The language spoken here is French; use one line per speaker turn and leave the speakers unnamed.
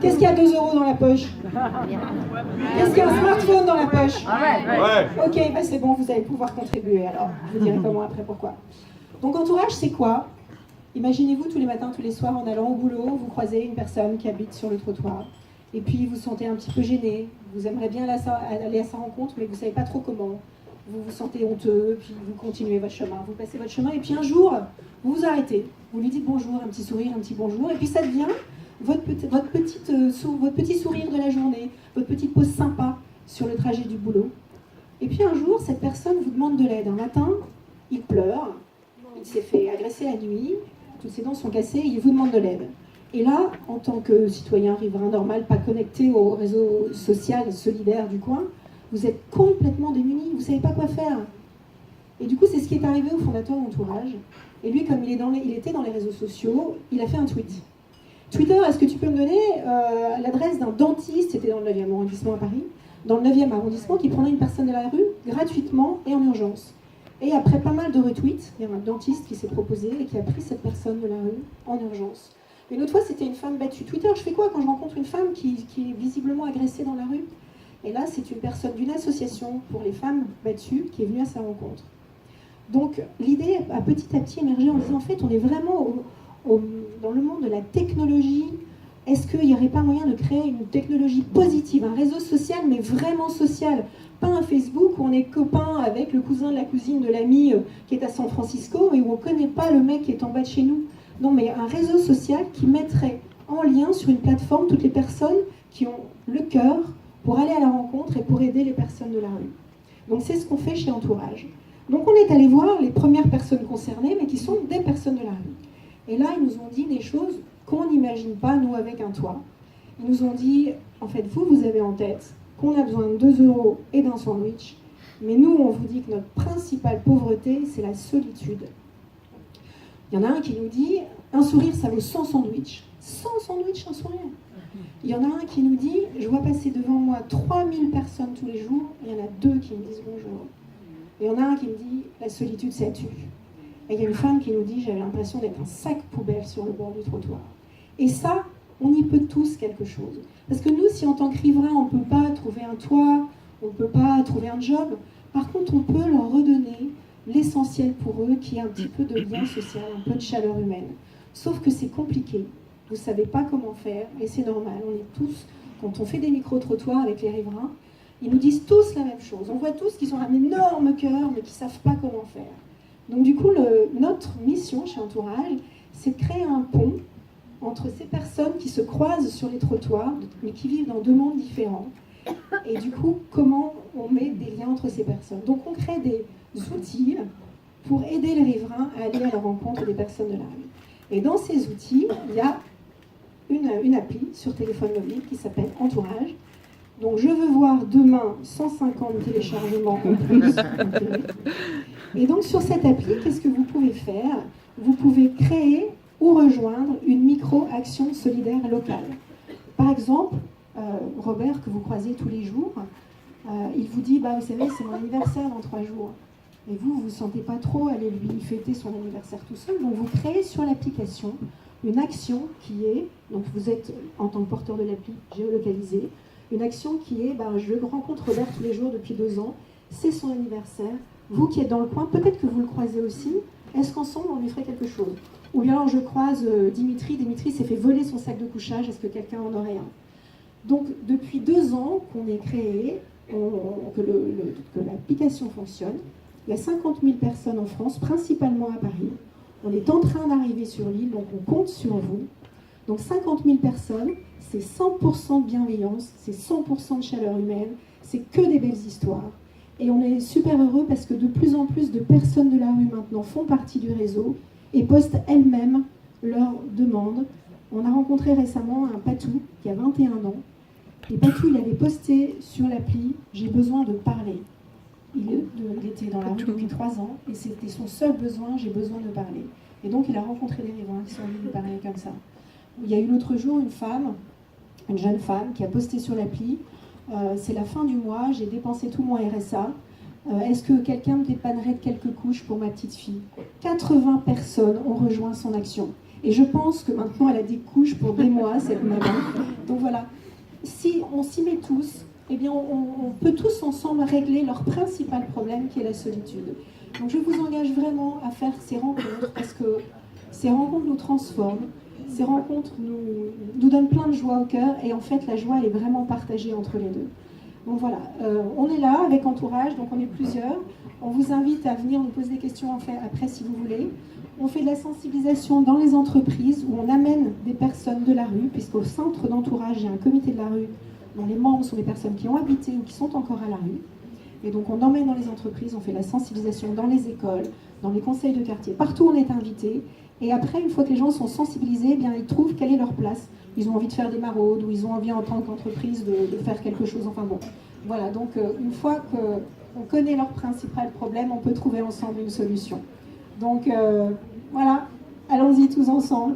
Qu'est-ce qu'il y a 2 € dans la poche? Qu'est-ce qu'il y a un smartphone dans la poche? Ok, bah c'est bon, vous allez pouvoir contribuer alors. Je vous dirai comment après pourquoi. Donc entourage, c'est quoi? Imaginez-vous tous les matins, tous les soirs, en allant au boulot, vous croisez une personne qui habite sur le trottoir. Et puis vous vous sentez un petit peu gêné. Vous aimeriez bien aller à sa rencontre, mais vous ne savez pas trop comment. Vous vous sentez honteux, puis vous continuez votre chemin. Vous passez votre chemin, et puis un jour, vous vous arrêtez. Vous lui dites bonjour, un petit sourire, un petit bonjour. Et puis ça devient votre petit sourire de la journée, votre petite pause sympa sur le trajet du boulot. Et puis un jour, cette personne vous demande de l'aide. Un matin, il pleure, il s'est fait agresser la nuit, toutes ses dents sont cassées, et il vous demande de l'aide. Et là, en tant que citoyen riverain normal, pas connecté au réseau social solidaire du coin, vous êtes complètement démuni, vous ne savez pas quoi faire. Et du coup, c'est ce qui est arrivé au fondateur d'Entourage. Et lui, comme il était dans les réseaux sociaux, il a fait un tweet. Twitter, est-ce que tu peux me donner l'adresse d'un dentiste, c'était dans le 9e arrondissement à Paris, dans le 9e arrondissement, qui prenait une personne de la rue gratuitement et en urgence. Et après pas mal de retweets, il y a un dentiste qui s'est proposé et qui a pris cette personne de la rue en urgence. Une autre fois, c'était une femme battue. Twitter, je fais quoi quand je rencontre une femme qui est visiblement agressée dans la rue? Et là, c'est une personne d'une association pour les femmes battues qui est venue à sa rencontre. Donc, l'idée a petit à petit émergé en disant, en fait, on est vraiment dans le monde de la technologie. Est-ce qu'il n'y aurait pas moyen de créer une technologie positive, un réseau social, mais vraiment social? Pas un Facebook où on est copain avec le cousin de la cousine de l'ami qui est à San Francisco, mais où on ne connaît pas le mec qui est en bas de chez nous. Non, mais un réseau social qui mettrait en lien sur une plateforme toutes les personnes qui ont le cœur pour aller à la rencontre et pour aider les personnes de la rue. Donc c'est ce qu'on fait chez Entourage. Donc on est allé voir les premières personnes concernées, mais qui sont des personnes de la rue. Et là, ils nous ont dit des choses qu'on n'imagine pas, nous, avec un toit. Ils nous ont dit, en fait, vous avez en tête qu'on a besoin de 2 € et d'un sandwich, mais nous, on vous dit que notre principale pauvreté, c'est la solitude. Il y en a un qui nous dit, un sourire, ça vaut 100 sandwichs. 100 sandwichs, un sourire. Il y en a un qui nous dit, je vois passer devant moi 3000 personnes tous les jours, il y en a 2 qui me disent bonjour. Et il y en a un qui me dit, la solitude, ça tue. Et il y a une femme qui nous dit, j'avais l'impression d'être un sac poubelle sur le bord du trottoir. Et ça, on y peut tous quelque chose. Parce que nous, si en tant que riverains, on ne peut pas trouver un toit, on ne peut pas trouver un job, par contre, on peut leur redonner l'essentiel pour eux, qui est un petit peu de lien social, un peu de chaleur humaine. Sauf que c'est compliqué. Vous ne savez pas comment faire, et c'est normal. On est tous, quand on fait des micro-trottoirs avec les riverains, ils nous disent tous la même chose. On voit tous qu'ils ont un énorme cœur, mais qui ne savent pas comment faire. Donc du coup, notre mission chez Entourage, c'est de créer un pont entre ces personnes qui se croisent sur les trottoirs, mais qui vivent dans 2 mondes différents. Et du coup, comment on met des liens entre ces personnes? Donc on crée des outils pour aider les riverains à aller à la rencontre des personnes de la rue. Et dans ces outils, il y a une appli sur téléphone mobile qui s'appelle Entourage. Donc je veux voir demain 150 téléchargements en plus. Et donc sur cette appli, qu'est-ce que vous pouvez faire? Vous pouvez créer ou rejoindre une micro-action solidaire locale. Par exemple, Robert, que vous croisez tous les jours, il vous dit, vous savez, c'est mon anniversaire dans 3 jours. Et vous ne vous sentez pas trop aller lui fêter son anniversaire tout seul. Donc vous créez sur l'application une action qui est, donc vous êtes en tant que porteur de l'appli géolocalisé, une action qui est, je rencontre Robert tous les jours depuis 2 ans, c'est son anniversaire, vous qui êtes dans le coin, peut-être que vous le croisez aussi, est-ce qu'ensemble on lui ferait quelque chose? Ou bien alors je croise Dimitri s'est fait voler son sac de couchage, est-ce que quelqu'un en aurait un? Donc depuis 2 ans qu'on est créé, que l'application fonctionne, il y a 50 000 personnes en France, principalement à Paris. On est en train d'arriver sur l'île, donc on compte sur vous. Donc 50 000 personnes, c'est 100% de bienveillance, c'est 100% de chaleur humaine, c'est que des belles histoires. Et on est super heureux parce que de plus en plus de personnes de la rue maintenant font partie du réseau et postent elles-mêmes leurs demandes. On a rencontré récemment un Patou qui a 21 ans. Et Patou, il avait posté sur l'appli « J'ai besoin de parler ». Il était dans la rue depuis 3 ans et c'était son seul besoin, j'ai besoin de parler. Et donc il a rencontré des riverains qui sont venus lui parler comme ça. Il y a eu l'autre jour une jeune femme qui a posté sur l'appli c'est la fin du mois, j'ai dépensé tout mon RSA. Est-ce que quelqu'un me dépannerait de quelques couches pour ma petite fille? 80 personnes ont rejoint son action. Et je pense que maintenant, elle a des couches pour des mois, cette maman. Donc voilà, si on s'y met tous, eh bien, on peut tous ensemble régler leur principal problème qui est la solitude. Donc je vous engage vraiment à faire ces rencontres parce que ces rencontres nous transforment, ces rencontres nous donnent plein de joie au cœur et en fait la joie elle est vraiment partagée entre les deux. Donc voilà, on est là avec Entourage, donc on est plusieurs. On vous invite à venir nous poser des questions en fait, après si vous voulez. On fait de la sensibilisation dans les entreprises où on amène des personnes de la rue, puisqu'au centre d'Entourage, il y a un comité de la rue dont les membres sont des personnes qui ont habité ou qui sont encore à la rue. Et donc on emmène dans les entreprises, on fait la sensibilisation dans les écoles, dans les conseils de quartier, partout où on est invité. Et après, une fois que les gens sont sensibilisés, eh bien, ils trouvent quelle est leur place. Ils ont envie de faire des maraudes ou ils ont envie en tant qu'entreprise de faire quelque chose. Enfin bon, voilà. Donc une fois qu'on connaît leur principal problème, on peut trouver ensemble une solution. Donc voilà, allons-y tous ensemble.